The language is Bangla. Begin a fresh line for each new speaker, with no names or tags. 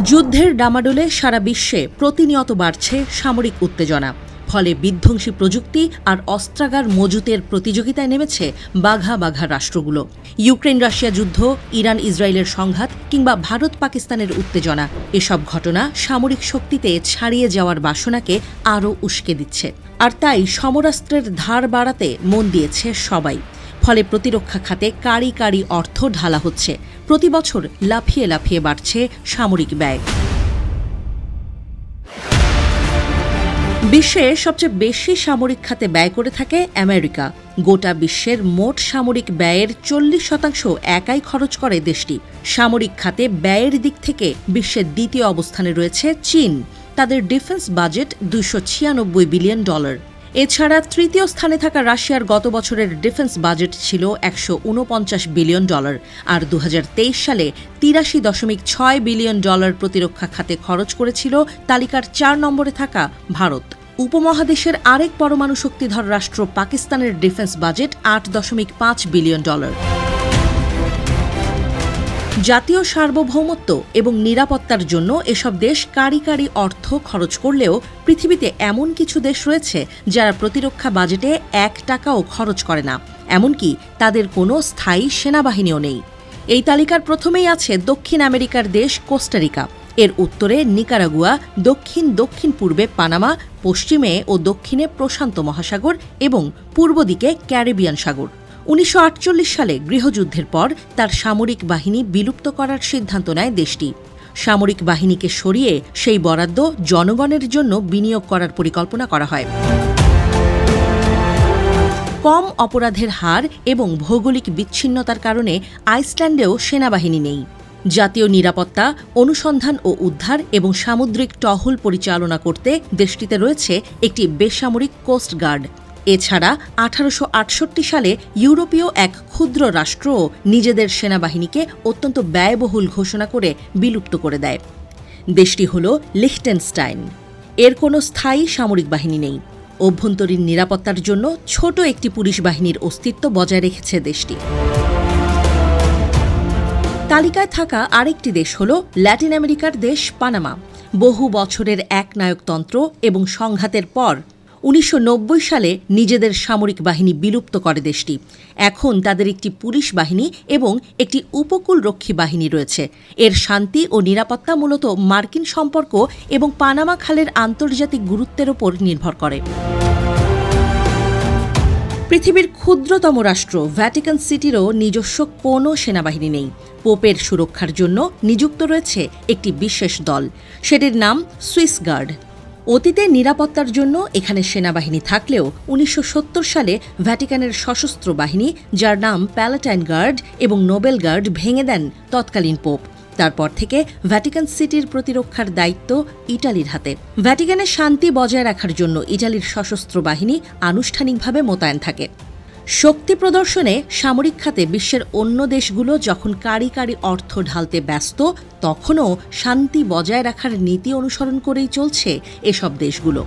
যুদ্ধের ডামাডোলে সারা বিশ্বে প্রতিনিয়ত বাড়ছে সামরিক উত্তেজনা। ফলে বিধ্বংসী প্রযুক্তি আর অস্ত্রাগার মজুতের প্রতিযোগিতায় নেমেছে বাঘা বাঘা রাষ্ট্রগুলো। ইউক্রেন রাশিয়া যুদ্ধ, ইরান ইসরায়েলের সংঘাত কিংবা ভারত পাকিস্তানের উত্তেজনা, এসব ঘটনা সামরিক শক্তিতে ছাড়িয়ে যাওয়ার বাসনাকে আরও উস্কে দিচ্ছে। আর তাই সমরাস্ত্রের ধার বাড়াতে মন দিয়েছে সবাই। ফলে প্রতিরক্ষা খাতে কারি কারি অর্থ ঢালা হচ্ছে। প্রতি বছর লাফিয়ে লাফিয়ে বাড়ছে সামরিক ব্যয়। বিশ্বে সবচেয়ে বেশি সামরিক খাতে ব্যয় করে থাকে আমেরিকা। গোটা বিশ্বের মোট সামরিক ব্যয়ের 40% একাই খরচ করে দেশটি। সামরিক খাতে ব্যয়ের দিক থেকে বিশ্বের দ্বিতীয় অবস্থানে রয়েছে চীন। তাদের ডিফেন্স বাজেট $296 বিলিয়ন। এছাড়া তৃতীয় স্থানে থাকা রাশিয়ার গত বছরের ডিফেন্স বাজেট ছিল $149 বিলিয়ন, আর 2023 সালে $83.6 বিলিয়ন প্রতিরক্ষা খাতে খরচ করেছিল তালিকার 4 নম্বরে থাকা ভারত। উপমহাদেশের আরেক পরমাণু শক্তিধর রাষ্ট্র পাকিস্তানের ডিফেন্স বাজেট $8.5 বিলিয়ন। জাতীয় সার্বভৌমত্ব এবং নিরাপত্তার জন্য এসব দেশ কারি কারি অর্থ খরচ করলেও পৃথিবীতে এমন কিছু দেশ রয়েছে যারা প্রতিরক্ষা বাজেটে $1 খরচ করে না, এমনকি তাদের কোনো স্থায়ী সেনাবাহিনীও নেই। এই তালিকার প্রথমেই আছে দক্ষিণ আমেরিকার দেশ কোস্টারিকা। এর উত্তরে নিকারাগুয়া, দক্ষিণ পূর্বে পানামা, পশ্চিমে ও দক্ষিণে প্রশান্ত মহাসাগর এবং পূর্ব দিকে ক্যারিবিয়ান সাগর। 1948 সালে গৃহযুদ্ধের পর তার সামরিক বাহিনী বিলুপ্ত করার সিদ্ধান্ত নেয় দেশটি। সামরিক বাহিনীকে সরিয়ে সেই বরাদ্দ জনগণের জন্য বিনিয়োগ করার পরিকল্পনা করা হয়। কম অপরাধের হার এবং ভৌগোলিক বিচ্ছিন্নতার কারণে আইসল্যান্ডেও সেনাবাহিনী নেই। জাতীয় নিরাপত্তা, অনুসন্ধান ও উদ্ধার এবং সামুদ্রিক টহল পরিচালনা করতে দেশটিতে রয়েছে একটি বেসামরিক কোস্ট গার্ড। এছাড়া 1868 সালে ইউরোপীয় এক ক্ষুদ্র রাষ্ট্রও নিজেদের সেনাবাহিনীকে অত্যন্ত ব্যয়বহুল ঘোষণা করে বিলুপ্ত করে দেয়। দেশটি হল লিখটেনস্টাইন। এর কোনো স্থায়ী সামরিক বাহিনী নেই। অভ্যন্তরীণ নিরাপত্তার জন্য ছোট একটি পুলিশ বাহিনীর অস্তিত্ব বজায় রেখেছে দেশটি। তালিকায় থাকা আরেকটি দেশ হল ল্যাটিন আমেরিকার দেশ পানামা। বহু বছরের একনায়কতন্ত্র এবং সংঘাতের পর 1990 সালে নিজেদের সামরিক বাহিনী বিলুপ্ত করে দেশটি। এখন তাদের একটি পুলিশ বাহিনী এবং একটি উপকূলরক্ষী বাহিনী রয়েছে। এর শান্তি ও নিরাপত্তা মূলত মার্কিন সম্পর্ক এবং পানামা খালের আন্তর্জাতিক গুরুত্বের ওপর নির্ভর করে। পৃথিবীর ক্ষুদ্রতম রাষ্ট্র ভ্যাটিকান সিটিরও নিজস্ব কোনো সেনাবাহিনী নেই। পোপের সুরক্ষার জন্য নিযুক্ত রয়েছে একটি বিশেষ দল, সেটির নাম সুইস গার্ড। অতীতে নিরাপত্তার জন্য এখানে সেনাবাহিনী থাকলেও 1970 সালে ভ্যাটিকানের সশস্ত্র বাহিনী, যার নাম প্যালাটাইন গার্ড এবং নোবেল গার্ড, ভেঙে দেন তৎকালীন পোপ। তারপর থেকে ভ্যাটিকান সিটির প্রতিরক্ষার দায়িত্ব ইটালির হাতে। ভ্যাটিকানের শান্তি বজায় রাখার জন্য ইটালির সশস্ত্র বাহিনী আনুষ্ঠানিকভাবে মোতায়েন থাকে। শক্তি প্রদর্শনে সামরিক খাতে বিশ্বের অন্য দেশগুলো যখন কারি কারি অর্থ ঢালতে ব্যস্ত, তখনও শান্তি বজায় রাখার নীতি অনুসরণ করেই চলছে এসব দেশগুলো।